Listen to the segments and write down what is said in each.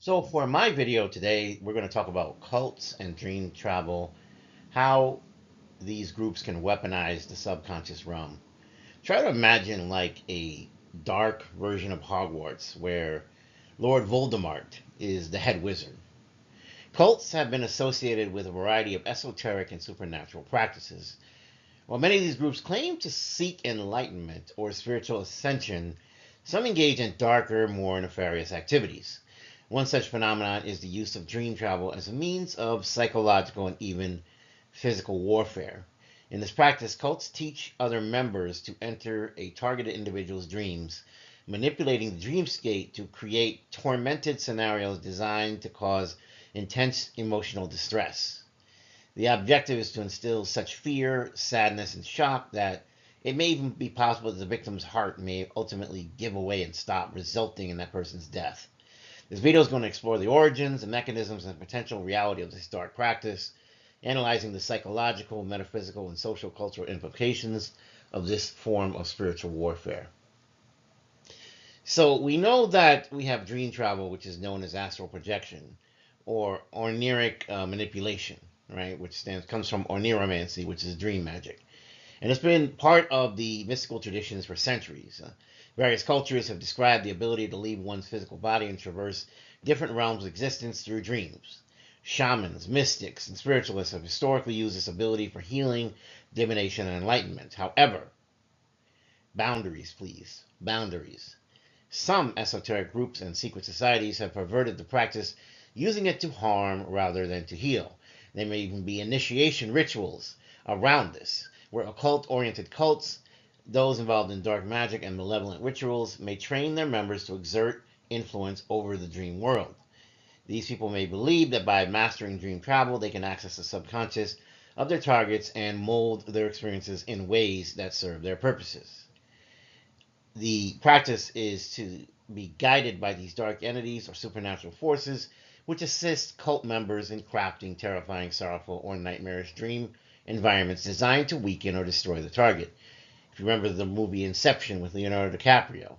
So for my video today, we're going to talk about cults and dream travel, how these groups can weaponize the subconscious realm. Try to imagine like a dark version of Hogwarts where Lord Voldemort is the head wizard. Cults have been associated with a variety of esoteric and supernatural practices. While many of these groups claim to seek enlightenment or spiritual ascension, some engage in darker, more nefarious activities. One such phenomenon is the use of dream travel as a means of psychological and even physical warfare. In this practice, cults teach other members to enter a targeted individual's dreams, manipulating the dreamscape to create tormented scenarios designed to cause intense emotional distress. The objective is to instill such fear, sadness, and shock that it may even be possible that the victim's heart may ultimately give away and stop, resulting in that person's death. This video is going to explore the origins, the mechanisms, and potential reality of this dark practice, analyzing the psychological, metaphysical, and social cultural implications of this form of spiritual warfare. So we know that we have dream travel, which is known as astral projection, or orneric manipulation, right? Comes from orneromancy, which is dream magic, and it's been part of the mystical traditions for centuries. Various cultures have described the ability to leave one's physical body and traverse different realms of existence through dreams. Shamans, mystics, and spiritualists have historically used this ability for healing, divination, and enlightenment. However, boundaries, please, boundaries. Some esoteric groups and secret societies have perverted the practice, using it to harm rather than to heal. There may even be initiation rituals around this, where occult-oriented cults, those involved in dark magic and malevolent rituals, may train their members to exert influence over the dream world. These people may believe that by mastering dream travel, they can access the subconscious of their targets and mold their experiences in ways that serve their purposes. The practice is to be guided by these dark entities or supernatural forces, which assist cult members in crafting terrifying, sorrowful, or nightmarish dream environments designed to weaken or destroy the target. If you remember the movie Inception with Leonardo DiCaprio,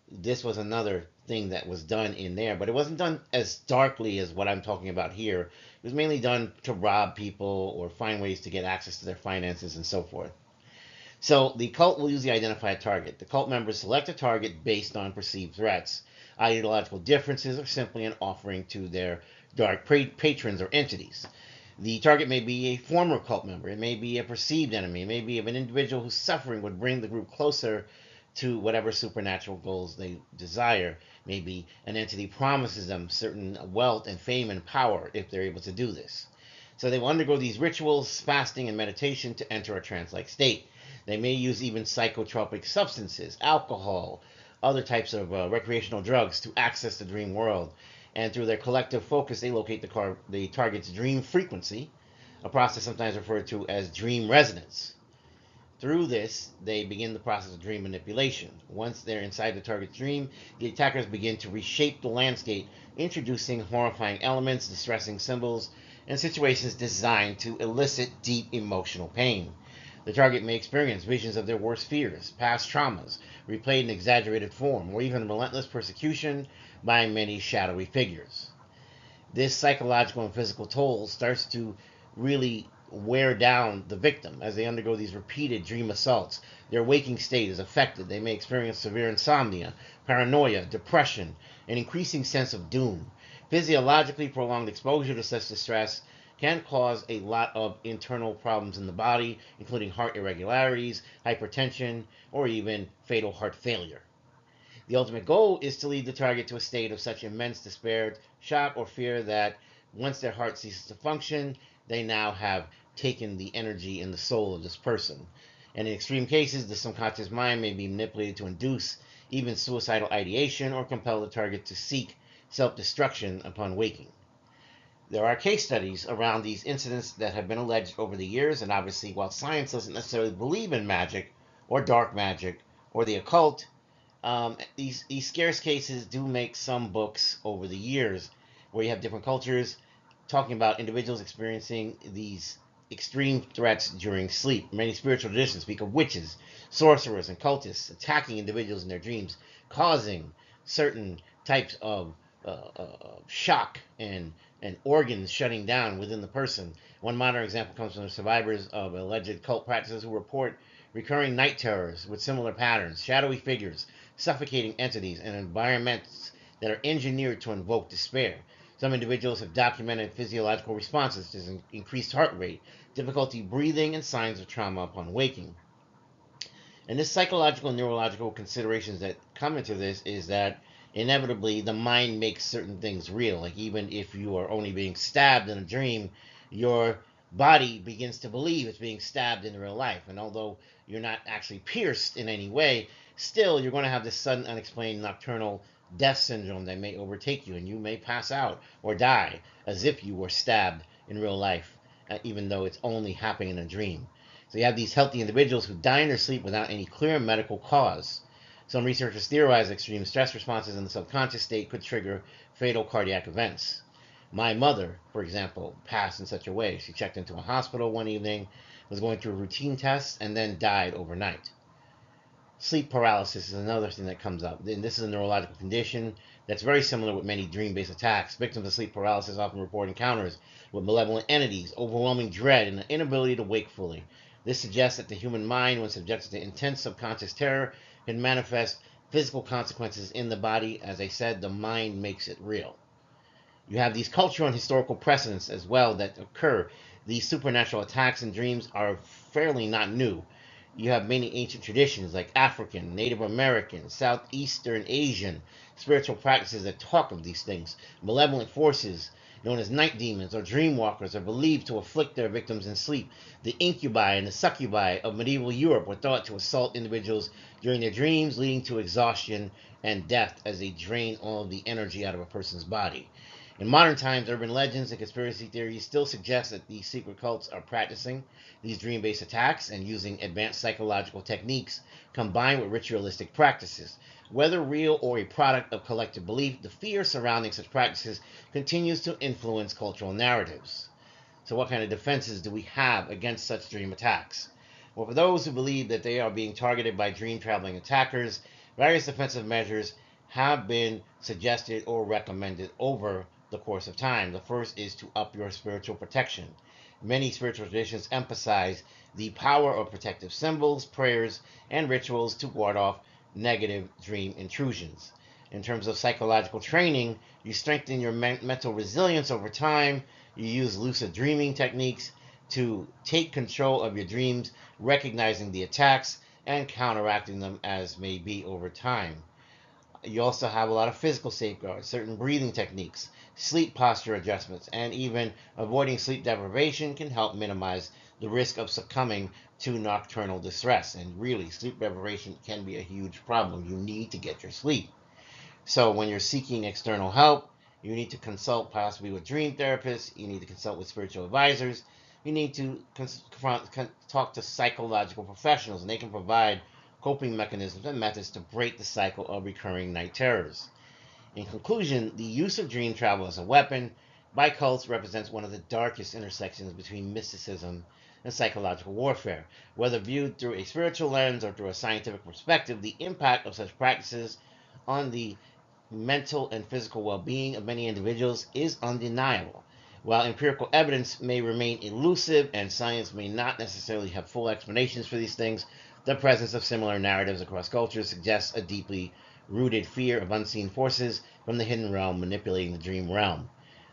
this was another thing that was done in there, but it wasn't done as darkly as what I'm talking about here. It was mainly done to rob people or find ways to get access to their finances and so forth. So the cult will usually identify a target. The cult members select a target based on perceived threats, ideological differences, or simply an offering to their dark patrons or entities. The target may be a former cult member. It may be a perceived enemy. It may be of an individual whose suffering would bring the group closer to whatever supernatural goals they desire. Maybe an entity promises them certain wealth and fame and power if they're able to do this. So they will undergo these rituals, fasting, and meditation to enter a trance-like state. They may use even psychotropic substances, alcohol, other types of recreational drugs to access the dream world. And through their collective focus, they locate the target's dream frequency, a process sometimes referred to as dream resonance. Through this, they begin the process of dream manipulation. Once they're inside the target's dream, the attackers begin to reshape the landscape, introducing horrifying elements, distressing symbols, and situations designed to elicit deep emotional pain. The target may experience visions of their worst fears, past traumas, replayed in exaggerated form, or even relentless persecution by many shadowy figures. This psychological and physical toll starts to really wear down the victim as they undergo these repeated dream assaults. Their waking state is affected. They may experience severe insomnia, paranoia, depression, an increasing sense of doom. Physiologically, prolonged exposure to such distress can cause a lot of internal problems in the body, including heart irregularities, hypertension, or even fatal heart failure. The ultimate goal is to lead the target to a state of such immense despair, shock, or fear that once their heart ceases to function, they now have taken the energy and the soul of this person. And in extreme cases, the subconscious mind may be manipulated to induce even suicidal ideation or compel the target to seek self-destruction upon waking. There are case studies around these incidents that have been alleged over the years, and obviously, while science doesn't necessarily believe in magic or dark magic or the occult, these scarce cases do make some books over the years where you have different cultures talking about individuals experiencing these extreme threats during sleep. Many spiritual traditions speak of witches, sorcerers, and cultists attacking individuals in their dreams, causing certain types of shock and organs shutting down within the person. One modern example comes from the survivors of alleged cult practices who report recurring night terrors with similar patterns, shadowy figures, suffocating entities, and environments that are engineered to invoke despair. Some individuals have documented physiological responses such as increased heart rate, difficulty breathing, and signs of trauma upon waking. And this psychological and neurological considerations that come into this is that inevitably the mind makes certain things real. Like even if you are only being stabbed in a dream, your body begins to believe it's being stabbed in real life. And although you're not actually pierced in any way, still you're going to have this sudden unexplained nocturnal death syndrome that may overtake you, and you may pass out or die as if you were stabbed in real life, even though it's only happening in a dream. So you have these healthy individuals who die in their sleep without any clear medical cause. Some researchers theorize extreme stress responses in the subconscious state could trigger fatal cardiac events. My mother, for example, passed in such a way. She checked into a hospital one evening, was going through routine tests, and then died overnight. Sleep paralysis is another thing that comes up. And this is a neurological condition that's very similar with many dream-based attacks. Victims of sleep paralysis often report encounters with malevolent entities, overwhelming dread, and an inability to wake fully. This suggests that the human mind, when subjected to intense subconscious terror, can manifest physical consequences in the body. As I said, the mind makes it real. You have these cultural and historical precedents as well that occur. These supernatural attacks and dreams are fairly not new. You have many ancient traditions like African, Native American, Southeastern Asian spiritual practices that talk of these things. Malevolent forces known as night demons or dream walkers are believed to afflict their victims in sleep. The incubi and the succubi of medieval Europe were thought to assault individuals during their dreams, leading to exhaustion and death as they drain all of the energy out of a person's body. In modern times, urban legends and conspiracy theories still suggest that these secret cults are practicing these dream based attacks and using advanced psychological techniques combined with ritualistic practices. Whether real or a product of collective belief, the fear surrounding such practices continues to influence cultural narratives. So, what kind of defenses do we have against such dream attacks? Well, for those who believe that they are being targeted by dream traveling attackers, various defensive measures have been suggested or recommended over the course of time. The first is to up your spiritual protection. Many spiritual traditions emphasize the power of protective symbols, prayers, and rituals to ward off negative dream intrusions. In terms of psychological training, you strengthen your mental resilience over time. You use lucid dreaming techniques to take control of your dreams, recognizing the attacks and counteracting them as may be over time. You also have a lot of physical safeguards, certain breathing techniques, sleep posture adjustments, and even avoiding sleep deprivation can help minimize the risk of succumbing to nocturnal distress. And really, sleep deprivation can be a huge problem. You need to get your sleep. So when you're seeking external help, you need to consult possibly with dream therapists, you need to consult with spiritual advisors, you need to talk to psychological professionals, and they can provide coping mechanisms and methods to break the cycle of recurring night terrors. In conclusion, the use of dream travel as a weapon by cults represents one of the darkest intersections between mysticism and psychological warfare. Whether viewed through a spiritual lens or through a scientific perspective, the impact of such practices on the mental and physical well-being of many individuals is undeniable. While empirical evidence may remain elusive and science may not necessarily have full explanations for these things, the presence of similar narratives across cultures suggests a deeply rooted fear of unseen forces from the hidden realm manipulating the dream realm.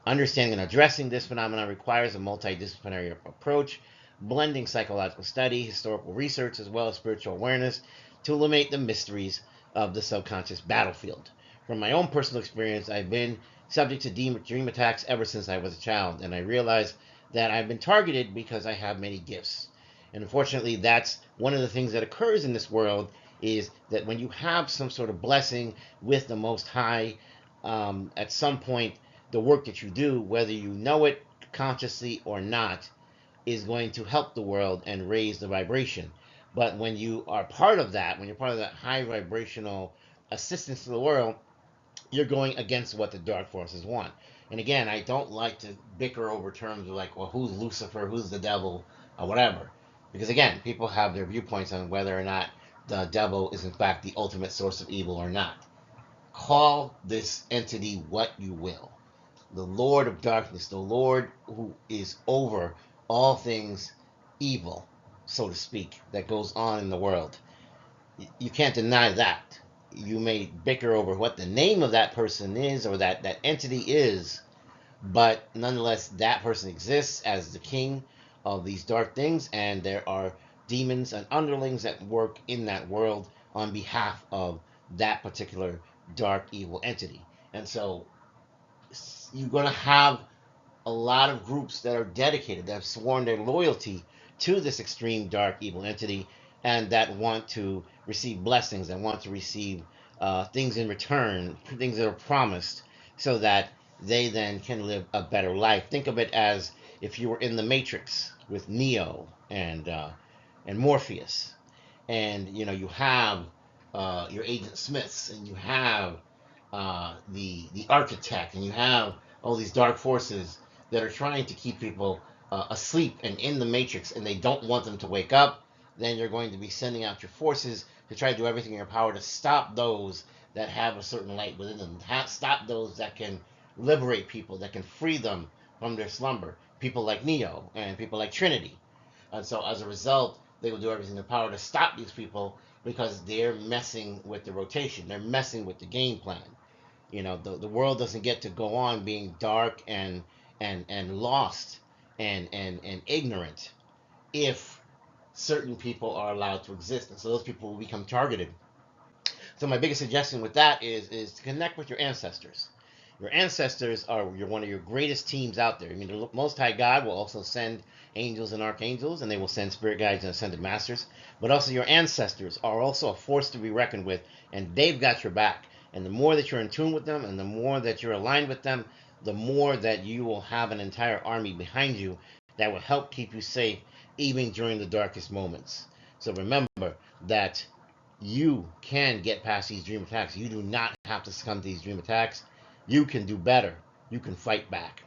Understanding and addressing this phenomenon requires a multidisciplinary approach, blending psychological study, historical research, as well as spiritual awareness to illuminate the mysteries of the subconscious battlefield. From my own personal experience, I've been subject to dream attacks ever since I was a child, and I realized that I've been targeted because I have many gifts. And unfortunately, that's one of the things that occurs in this world is that when you have some sort of blessing with the Most High, at some point, the work that you do, whether you know it consciously or not, is going to help the world and raise the vibration. But when you are part of that, when you're part of that high vibrational assistance to the world, you're going against what the dark forces want. And again, I don't like to bicker over terms of like, well, who's Lucifer, who's the devil, or whatever. Because again, people have their viewpoints on whether or not the devil is in fact the ultimate source of evil or not. Call this entity what you will. The Lord of Darkness, the Lord who is over all things evil, so to speak, that goes on in the world. You can't deny that. You may bicker over what the name of that person is or that entity is, but nonetheless, that person exists as the king of these dark things, and there are demons and underlings that work in that world on behalf of that particular dark evil entity. And so you're going to have a lot of groups that are dedicated, that have sworn their loyalty to this extreme dark evil entity, and that want to receive blessings and want to receive things in return, things that are promised, so that they then can live a better life. Think of it as if you were in the Matrix with Neo and Morpheus, and you have your Agent Smiths, and you have the architect, and you have all these dark forces that are trying to keep people asleep and in the matrix, and they don't want them to wake up. Then you're going to be sending out your forces to try to do everything in your power to stop those that have a certain light within them, stop those that can liberate people, that can free them from their slumber. People like Neo and people like Trinity. And so as a result, they will do everything in their power to stop these people because they're messing with the rotation. They're messing with the game plan. The world doesn't get to go on being dark and lost and ignorant if certain people are allowed to exist, and so those people will become targeted. So my biggest suggestion with that is to connect with your ancestors. Your ancestors are one of your greatest teams out there. I mean, the Most High God will also send angels and archangels, and they will send spirit guides and ascended masters. But also your ancestors are also a force to be reckoned with, and they've got your back. And the more that you're in tune with them, and the more that you're aligned with them, the more that you will have an entire army behind you that will help keep you safe even during the darkest moments. So remember that you can get past these dream attacks. You do not have to succumb to these dream attacks. You can do better. You can fight back.